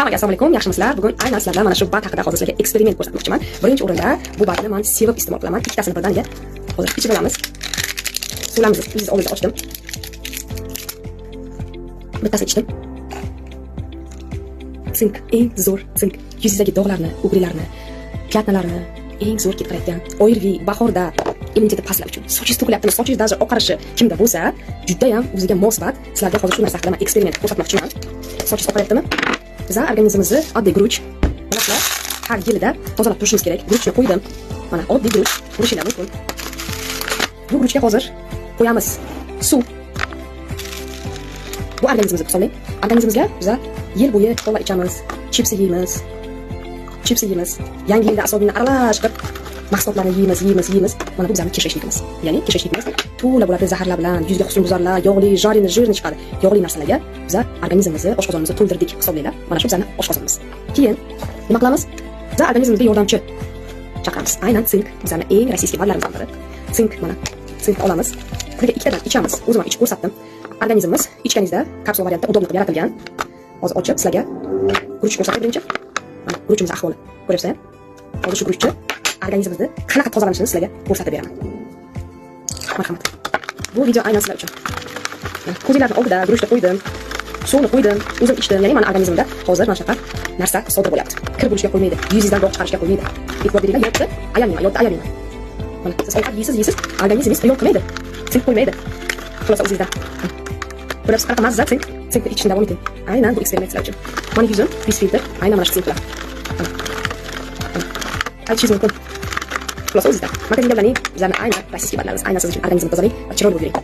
Hammaga assalomu alaykum, yaxshimisizlar? Bugun aynan sizlarga mana shu bat haqida hozir sizlarga eksperiment ko'rsatmoqchiman. Birinchi o'rinda bu batni men sevib iste'mol qilaman. Ikkitasini birdaniga hozir ichib olamiz. Suvlarimizni o'zingiz oldingiz ochdim. Bittasini ichdim. Sink, eng zo'r sink. Yuzingizdagi dog'larni, o'g'rilarni, pятnalarni eng zo'r ketayotgan. Oyirgi bahorda immuniteti pastlab uchun, sochingiz to'kilyaptimi, sochingiz даже oqarishi kimda bo'lsa, juda ham o'ziga mos bat. Sizlarga hozir shu narsa haqida eksperiment ko'rsatmoqchiman. Sochingiz oqaryaptimi? Bizlar organizmimizni oddiy guruch, bilasizlar, har yilida tozalab turishimiz kerak. Guruchni qo'ydim. Mana oddiy guruch, ko'rishinglar mumkin. Bu guruchga hozir qo'yamiz suv. Bu organizmimizni hisoblang. Organizmimizga bizlar yil bo'yi kola ichamiz, chips yeymiz. Yangi yilda asobini aralash qilib mahsulotlarni yeymiz. Mana bu bizning kishishligimiz. Ya'ni kishishligimiz to'la bo'ladi zaharlar bilan, yuzga husnbuzarlar, yog'li, jarni, jирni chiqadi. Yog'li narsalarga bizlar organizmimizni, oshqozonimizni to'ldirdik hisoblaylar. Mana shu bizning oshqozonimiz. Keyin nima qilamiz? Bizlar organizmimizga yordamchi chaqiramiz. Aynan sink bizning eng rossiyskiy badlarimizdan biri. Sink mana. Sink olamiz. Kuniga ikkitadan ichamiz. O'zim ham ichib ko'rsatdim. Organizmimiz ichganingizda kapsula variantda udobli qilib yaratilgan. Hozir ochib sizlarga guruch ko'rsatib birinchi. Mana guruchimiz ahvoli. Ko'ryapsizlar? Hozir shu guruchni organizmimizni qanaqa tozalanishini sizlarga ko'rsatib beraman. Marhamat. Bu video aynan sizlar uchun. Ko'zinglarning oldida guruchni qo'ydim. Suvni qo'ydim, o'zim ichdim. Ya'ni mana organizmimda hozir mana shunaqa narsa sodir bo'lyapti. Kir bo'lishga qo'ymaydi. Yuzingizdan dog' chiqarishga qo'ymaydi. E'tibor beringlar, yotdi, aylanmayman. Mana siz ovqat yeysiz, organizmingiz yo'q qilmaydi. Sink qo'ymaydi. Xulosa o'zingizda. Ko'rasiz qanaqa mazza sinkni ichishni davom eting. Aynan bu eksperimentlar uchun. Mana yuzim, yuz filtr, aynan mana shu sinklar. Aytishingiz mumkin. Xulosa o'zingizda. Magazinlarning bizlarning aynan rossiyskiy badlarimiz, aynan siz uchun organizmni tozalang va chiroyli bo'ling.